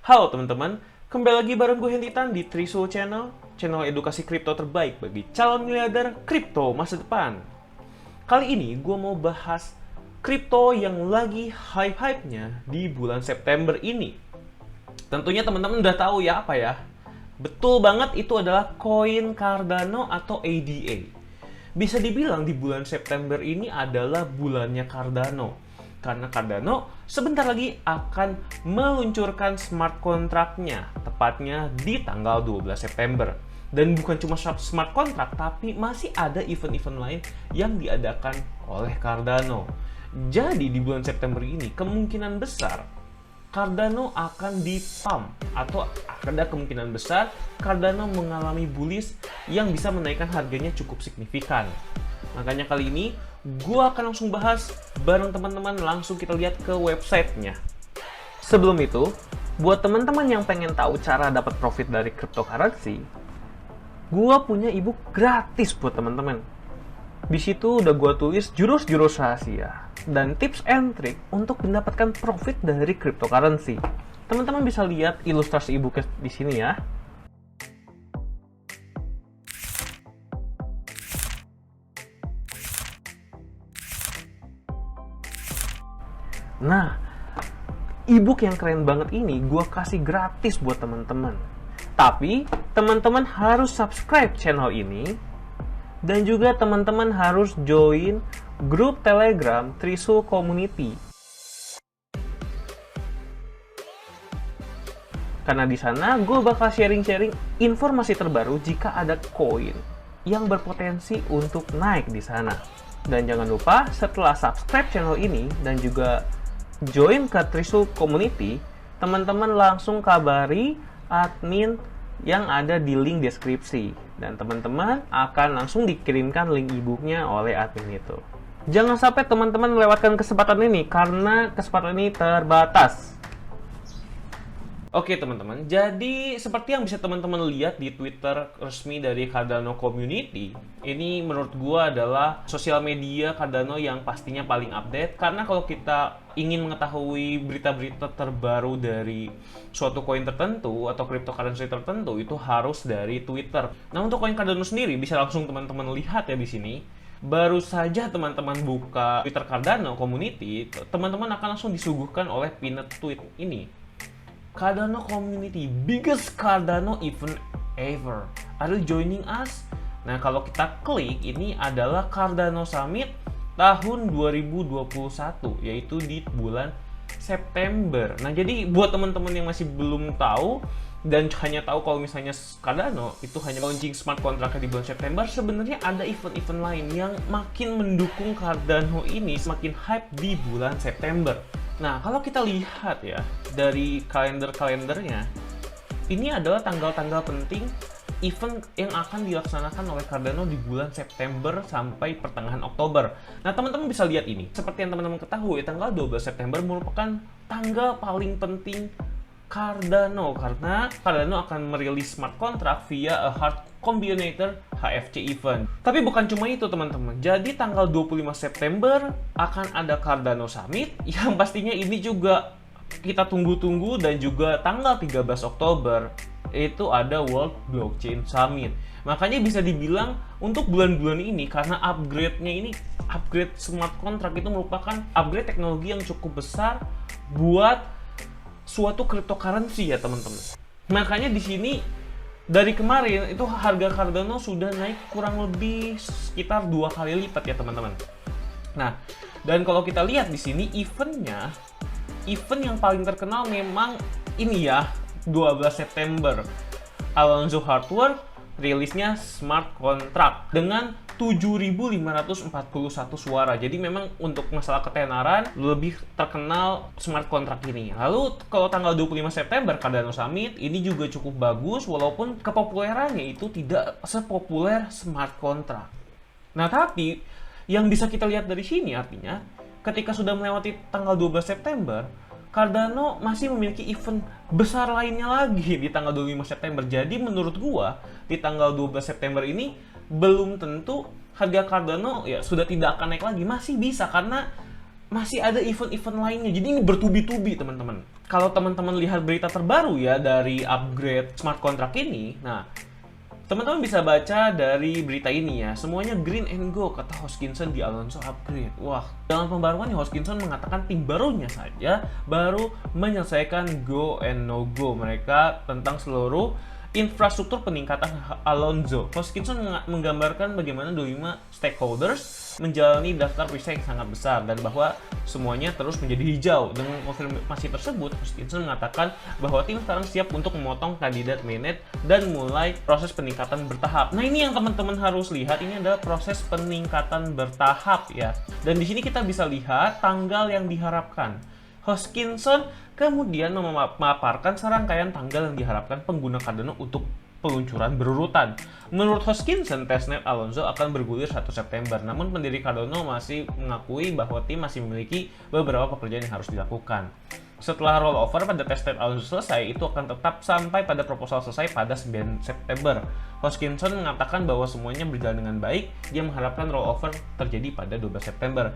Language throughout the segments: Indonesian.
Halo teman-teman, kembali lagi bareng gue Henditan di Trisul Channel, channel edukasi kripto terbaik bagi calon miliarder kripto masa depan. Kali ini gue mau bahas kripto yang lagi hype-hypenya di bulan September ini. Tentunya teman-teman udah tahu ya apa ya? Betul banget, itu adalah koin Cardano atau ADA. Bisa dibilang di bulan September ini adalah bulannya Cardano. Karena Cardano sebentar lagi akan meluncurkan smart contract-nya, tepatnya di tanggal 12 September. Dan bukan cuma smart contract, tapi masih ada event-event lain yang diadakan oleh Cardano. Jadi di bulan September ini kemungkinan besar Cardano akan di-pump, atau ada kemungkinan besar Cardano mengalami bullish yang bisa menaikkan harganya cukup signifikan. Makanya kali ini gue akan langsung bahas bareng teman-teman, langsung kita lihat ke websitenya. Sebelum itu, buat teman-teman yang pengen tahu cara dapat profit dari cryptocurrency, gue punya ebook gratis buat teman-teman. Di situ udah gue tulis jurus-jurus rahasia dan tips and trick untuk mendapatkan profit dari cryptocurrency. Teman-teman bisa lihat ilustrasi ebooknya di sini ya. Nah, ebook yang keren banget ini gue kasih gratis buat teman-teman. Tapi teman-teman harus subscribe channel ini. Dan juga teman-teman harus join grup Telegram Trisul Community. Karena di sana gue bakal sharing-sharing informasi terbaru jika ada koin yang berpotensi untuk naik di sana. Dan jangan lupa setelah subscribe channel ini dan juga join ke Trisul Community, teman-teman langsung kabari admin yang ada di link deskripsi, dan teman-teman akan langsung dikirimkan link e-booknya oleh admin itu. Jangan sampai teman-teman melewatkan kesempatan ini karena kesempatan ini terbatas. Oke teman-teman, jadi seperti yang bisa teman-teman lihat di Twitter resmi dari Cardano Community, ini menurut gua adalah sosial media Cardano yang pastinya paling update. Karena kalau kita ingin mengetahui berita-berita terbaru dari suatu koin tertentu atau cryptocurrency tertentu, itu harus dari Twitter. Nah, untuk koin Cardano sendiri bisa langsung teman-teman lihat ya di sini. Baru saja teman-teman buka Twitter Cardano Community, teman-teman akan langsung disuguhkan oleh pinned tweet ini. Cardano Community, biggest Cardano event ever. Are you joining us? Nah, kalau kita klik, ini adalah Cardano Summit tahun 2021, yaitu di bulan September. Nah, jadi buat teman-teman yang masih belum tahu dan hanya tahu kalau misalnya Cardano itu hanya launching smart contract di bulan September, sebenarnya ada event-event lain yang makin mendukung Cardano ini semakin hype di bulan September. Nah, kalau kita lihat ya dari kalender-kalendernya, ini adalah tanggal-tanggal penting event yang akan dilaksanakan oleh Cardano di bulan September sampai pertengahan Oktober. Nah, teman-teman bisa lihat ini. Seperti yang teman-teman ketahui, tanggal 12 September merupakan tanggal paling penting Cardano, karena Cardano akan merilis smart contract via a hard combinator HFC event. Tapi bukan cuma itu teman-teman. Jadi tanggal 25 September akan ada Cardano Summit yang pastinya ini juga kita tunggu-tunggu, dan juga tanggal 13 Oktober itu ada World Blockchain Summit. Makanya bisa dibilang untuk bulan-bulan ini, karena upgrade-nya ini, upgrade smart contract itu merupakan upgrade teknologi yang cukup besar buat suatu cryptocurrency ya teman-teman. Makanya di sini dari kemarin itu harga Cardano sudah naik kurang lebih sekitar 2 kali lipat ya teman-teman. Nah, dan kalau kita lihat di sini eventnya, event yang paling terkenal memang ini ya, 12 September. Alonzo Hardware rilisnya smart contract dengan 7.541 suara. Jadi memang untuk masalah ketenaran lebih terkenal smart contract ini. Lalu kalau tanggal 25 September Cardano Summit ini juga cukup bagus, walaupun kepopulerannya itu tidak sepopuler smart contract. Nah, tapi yang bisa kita lihat dari sini artinya ketika sudah melewati tanggal 12 September, Cardano masih memiliki event besar lainnya lagi di tanggal 25 September. Jadi menurut gua di tanggal 12 September ini belum tentu harga Cardano ya sudah tidak akan naik lagi. Masih bisa karena masih ada event-event lainnya. Jadi ini bertubi-tubi teman-teman. kalau teman-teman lihat berita terbaru ya dari upgrade smart contract ini, nah teman-teman bisa baca dari berita ini ya, semuanya green and go kata Hoskinson di Alonso upgrade. Wah, dalam pembaruan Hoskinson mengatakan tim barunya saja baru menyelesaikan go and no go mereka tentang seluruh infrastruktur peningkatan Alonso. Hoskinson menggambarkan bagaimana 25 stakeholders menjalani daftar periksa yang sangat besar dan bahwa semuanya terus menjadi hijau. Dengan konfirmasi tersebut, Hoskinson mengatakan bahwa tim sekarang siap untuk memotong kandidat manage dan mulai proses peningkatan bertahap. Nah, ini yang teman-teman harus lihat, ini adalah proses peningkatan bertahap ya. Dan di sini kita bisa lihat tanggal yang diharapkan. Hoskinson kemudian memaparkan serangkaian tanggal yang diharapkan pengguna Cardano untuk peluncuran berurutan. Menurut Hoskinson, testnet Alonso akan bergulir 1 September, namun pendiri Cardano masih mengakui bahwa tim masih memiliki beberapa pekerjaan yang harus dilakukan. Setelah rollover pada testnet Alonso selesai, itu akan tetap sampai pada proposal selesai pada 9 September. Hoskinson mengatakan bahwa semuanya berjalan dengan baik, dia mengharapkan rollover terjadi pada 12 September,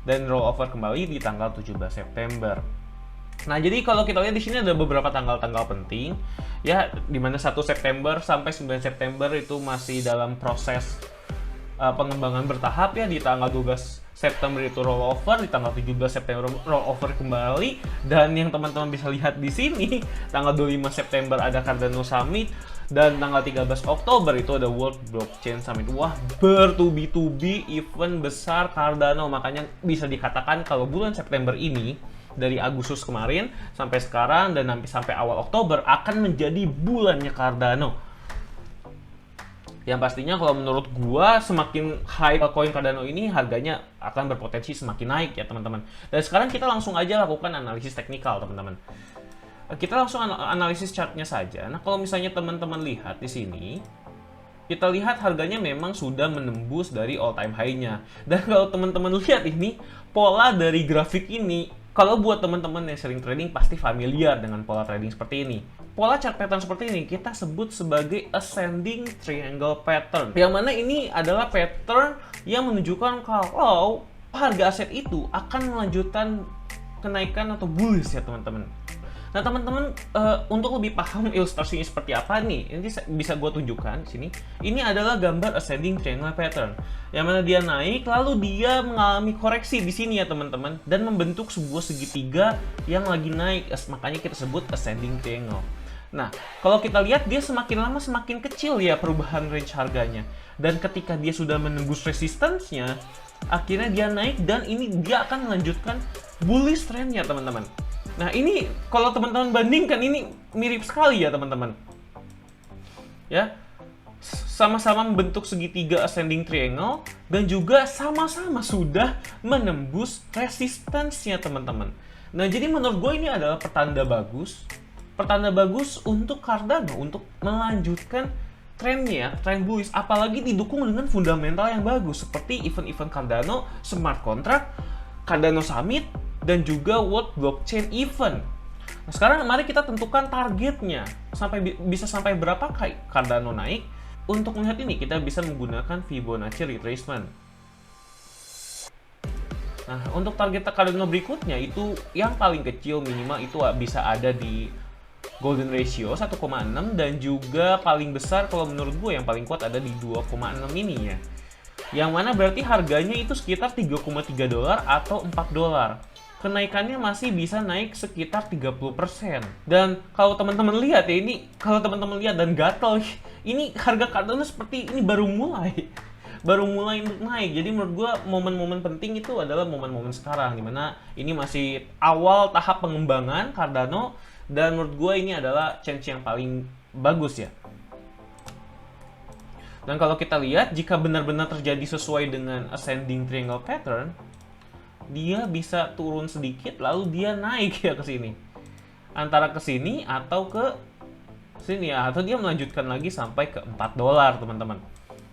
dan rollover kembali di tanggal 17 September. Nah, jadi kalau kita lihat di sini ada beberapa tanggal-tanggal penting ya, di mana 1 September sampai 9 September itu masih dalam proses pengembangan bertahap ya. Di tanggal 12 September itu rollover, di tanggal 17 September rollover kembali, dan yang teman-teman bisa lihat di sini tanggal 25 September ada Cardano Summit, dan tanggal 13 Oktober itu ada World Blockchain Summit. Wah, bertubi-tubi event besar Cardano, makanya bisa dikatakan kalau bulan September ini dari Agustus kemarin sampai sekarang dan nanti sampai awal Oktober akan menjadi bulannya Cardano. Yang pastinya kalau menurut gua semakin high koin Cardano ini harganya akan berpotensi semakin naik ya teman-teman. Dan sekarang kita langsung aja lakukan analisis teknikal teman-teman. Kita langsung analisis chartnya saja. Nah, kalau misalnya teman-teman lihat di sini, kita lihat harganya memang sudah menembus dari all time high-nya. Dan kalau teman-teman lihat ini, pola dari grafik ini, kalau buat teman-teman yang sering trading pasti familiar dengan pola trading seperti ini. Pola chart pattern seperti ini kita sebut sebagai ascending triangle pattern. Yang mana ini adalah pattern yang menunjukkan kalau harga aset itu akan melanjutkan kenaikan atau bullish ya teman-teman. Nah teman-teman, untuk lebih paham ilustrasinya seperti apa nih, ini bisa gue tunjukkan di sini. Ini adalah gambar ascending triangle pattern, yang mana dia naik, lalu dia mengalami koreksi di sini ya teman-teman, dan membentuk sebuah segitiga yang lagi naik, makanya kita sebut ascending triangle. Nah, kalau kita lihat dia semakin lama semakin kecil ya perubahan range harganya, dan ketika dia sudah menembus resistance-nya, akhirnya dia naik dan ini dia akan melanjutkan bullish trend-nya teman-teman. Nah ini kalau teman-teman bandingkan ini mirip sekali ya teman-teman. Ya, sama-sama membentuk segitiga ascending triangle dan juga sama-sama sudah menembus resistance-nya teman-teman. Nah jadi menurut gue ini adalah pertanda bagus untuk Cardano untuk melanjutkan trennya, tren bullish, apalagi didukung dengan fundamental yang bagus seperti event-event Cardano Smart Contract, Cardano Summit, dan juga World Blockchain Event. Nah, sekarang mari kita tentukan targetnya. Bisa sampai berapa Cardano naik? Untuk melihat ini kita bisa menggunakan Fibonacci retracement. Nah, untuk target Cardano berikutnya itu yang paling kecil minimal itu bisa ada di golden ratio 1,6 dan juga paling besar kalau menurut gue yang paling kuat ada di 2,6 ini ya. Yang mana berarti harganya itu sekitar 3,3 dolar atau 4 dolar. Kenaikannya masih bisa naik sekitar 30%. Dan kalau teman-teman lihat ya, ini kalau teman-teman lihat dan gatel, ini harga Cardano seperti ini baru mulai untuk naik. Jadi menurut gua momen-momen penting itu adalah momen-momen sekarang, dimana ini masih awal tahap pengembangan Cardano, dan menurut gua ini adalah chance yang paling bagus ya. Dan kalau kita lihat, jika benar-benar terjadi sesuai dengan ascending triangle pattern, dia bisa turun sedikit lalu dia naik ya ke sini. Antara ke sini atau ke sini ya, atau dia melanjutkan lagi sampai ke 4 dolar, teman-teman.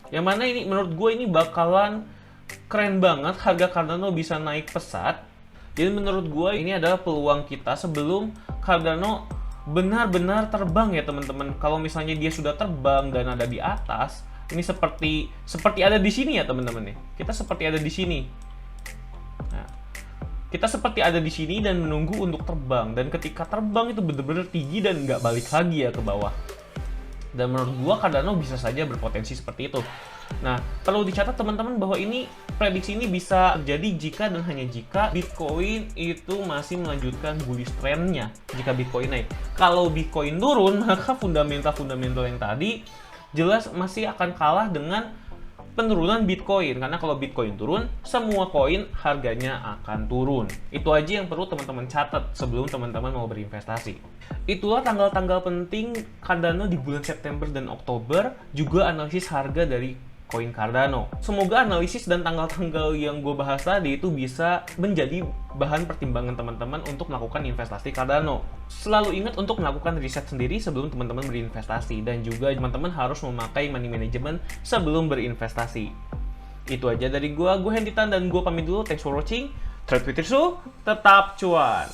Yang mana ini menurut gue ini bakalan keren banget, harga Cardano bisa naik pesat. Jadi menurut gue ini adalah peluang kita sebelum Cardano benar-benar terbang ya, teman-teman. Kalau misalnya dia sudah terbang dan ada di atas, ini seperti ada di sini ya, teman-teman nih. Kita seperti ada di sini. Nah, Kita seperti ada di sini dan menunggu untuk terbang. Dan ketika terbang itu bener-bener tinggi dan nggak balik lagi ya ke bawah. Dan menurut gua Cardano bisa saja berpotensi seperti itu. Nah, perlu dicatat teman-teman bahwa prediksi ini bisa terjadi jika dan hanya jika Bitcoin itu masih melanjutkan bullish trend-nya. Jika Bitcoin naik. Kalau Bitcoin turun, maka fundamental-fundamental yang tadi jelas masih akan kalah dengan penurunan Bitcoin, karena kalau Bitcoin turun, semua koin harganya akan turun. Itu aja yang perlu teman-teman catat sebelum teman-teman mau berinvestasi. Itulah tanggal-tanggal penting Cardano di bulan September dan Oktober, juga analisis harga dari koin Cardano. Semoga analisis dan tanggal-tanggal yang gue bahas tadi itu bisa menjadi bahan pertimbangan teman-teman untuk melakukan investasi Cardano. Selalu ingat untuk melakukan riset sendiri sebelum teman-teman berinvestasi, dan juga teman-teman harus memakai money management sebelum berinvestasi. Itu aja dari gue Hendy Tan, dan gue pamit dulu. Thanks for watching. Trade with Tirsu, tetap cuan.